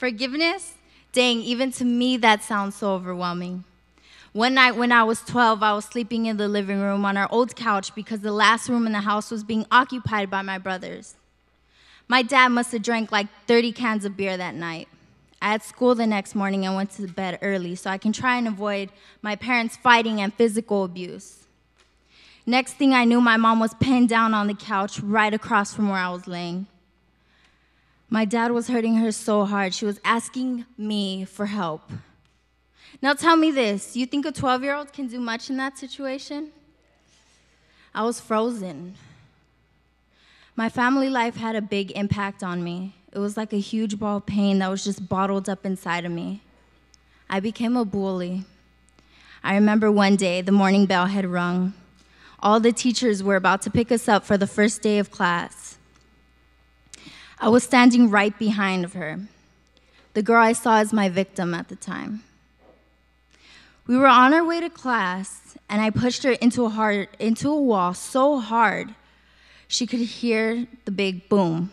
Forgiveness? Dang, even to me that sounds so overwhelming. One night when I was 12, I was sleeping in the living room on our old couch because the last room in the house was being occupied by my brothers. My dad must have drank like 30 cans of beer that night. I had school the next morning and went to bed early so I can try and avoid my parents fighting and physical abuse. Next thing I knew, my mom was pinned down on the couch right across from where I was laying. My dad was hurting her so hard, she was asking me for help. Now tell me this, you think a 12-year-old can do much in that situation? I was frozen. My family life had a big impact on me. It was like a huge ball of pain that was just bottled up inside of me. I became a bully. I remember one day the morning bell had rung. All the teachers were about to pick us up for the first day of class. I was standing right behind of her, the girl I saw as my victim at the time. We were on our way to class, and I pushed her into a wall so hard she could hear the big boom.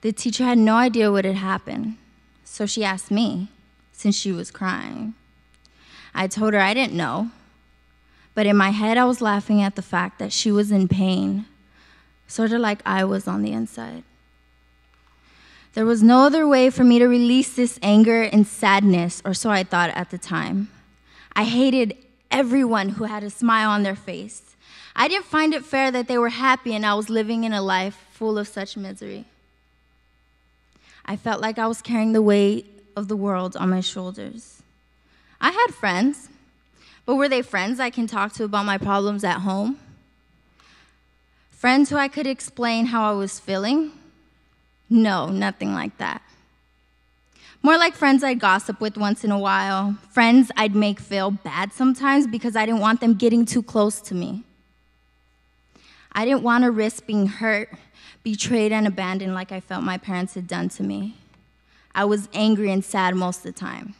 The teacher had no idea what had happened, so she asked me, since she was crying. I told her I didn't know, but in my head I was laughing at the fact that she was in pain, sort of like I was on the inside. There was no other way for me to release this anger and sadness, or so I thought at the time. I hated everyone who had a smile on their face. I didn't find it fair that they were happy and I was living in a life full of such misery. I felt like I was carrying the weight of the world on my shoulders. I had friends, but were they friends I can talk to about my problems at home? Friends who I could explain how I was feeling? No, nothing like that. More like friends I'd gossip with once in a while, friends I'd make feel bad sometimes because I didn't want them getting too close to me. I didn't want to risk being hurt, betrayed, and abandoned like I felt my parents had done to me. I was angry and sad most of the time,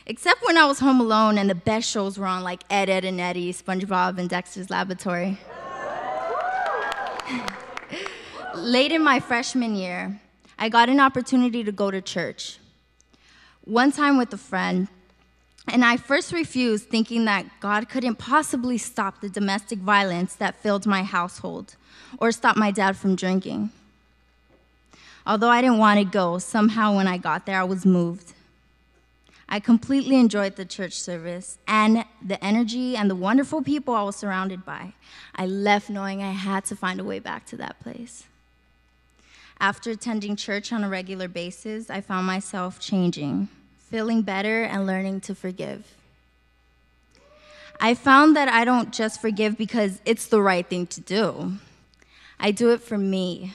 except when I was home alone and the best shows were on, like Ed, Edd and Eddy, SpongeBob, and Dexter's Laboratory. Late in my freshman year, I got an opportunity to go to church. One time with a friend, and I first refused, thinking that God couldn't possibly stop the domestic violence that filled my household or stop my dad from drinking. Although I didn't want to go, somehow when I got there, I was moved. I completely enjoyed the church service and the energy and the wonderful people I was surrounded by. I left knowing I had to find a way back to that place. After attending church on a regular basis, I found myself changing, feeling better, and learning to forgive. I found that I don't just forgive because it's the right thing to do. I do it for me.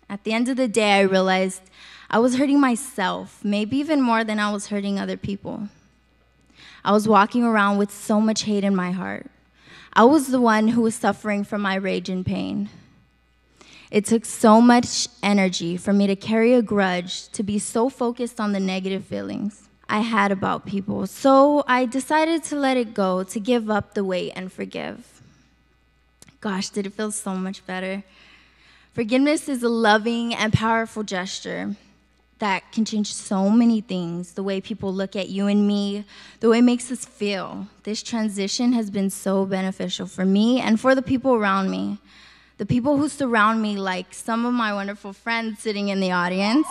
At the end of the day, I realized I was hurting myself, maybe even more than I was hurting other people. I was walking around with so much hate in my heart. I was the one who was suffering from my rage and pain. It took so much energy for me to carry a grudge, to be so focused on the negative feelings I had about people. So I decided to let it go, to give up the weight and forgive. Gosh, did it feel so much better. Forgiveness is a loving and powerful gesture that can change so many things, the way people look at you and me, the way it makes us feel. This transition has been so beneficial for me and for the people around me. The people who surround me, like some of my wonderful friends sitting in the audience,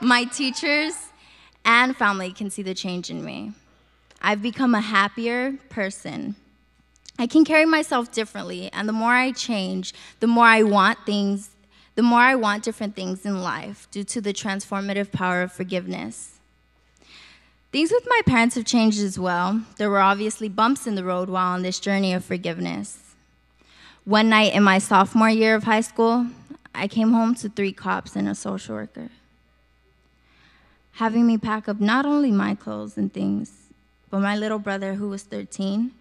my teachers, and family can see the change in me. I've become a happier person. I can carry myself differently, and the more I change, the more I want different things in life due to the transformative power of forgiveness. Things with my parents have changed as well. There were obviously bumps in the road while on this journey of forgiveness. One night in my sophomore year of high school, I came home to 3 cops and a social worker, having me pack up not only my clothes and things, but my little brother who was 13,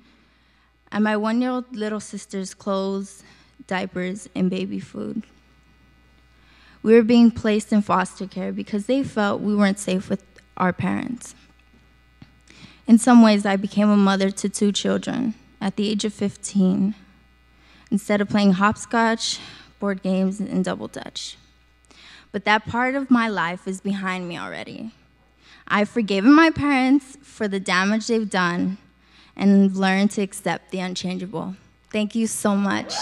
and my 1-year-old little sister's clothes, diapers, and baby food. We were being placed in foster care because they felt we weren't safe with our parents. In some ways, I became a mother to 2 children at the age of 15. Instead of playing hopscotch, board games, and double dutch. but that part of my life is behind me already. I've forgiven my parents for the damage they've done and learned to accept the unchangeable. Thank you so much.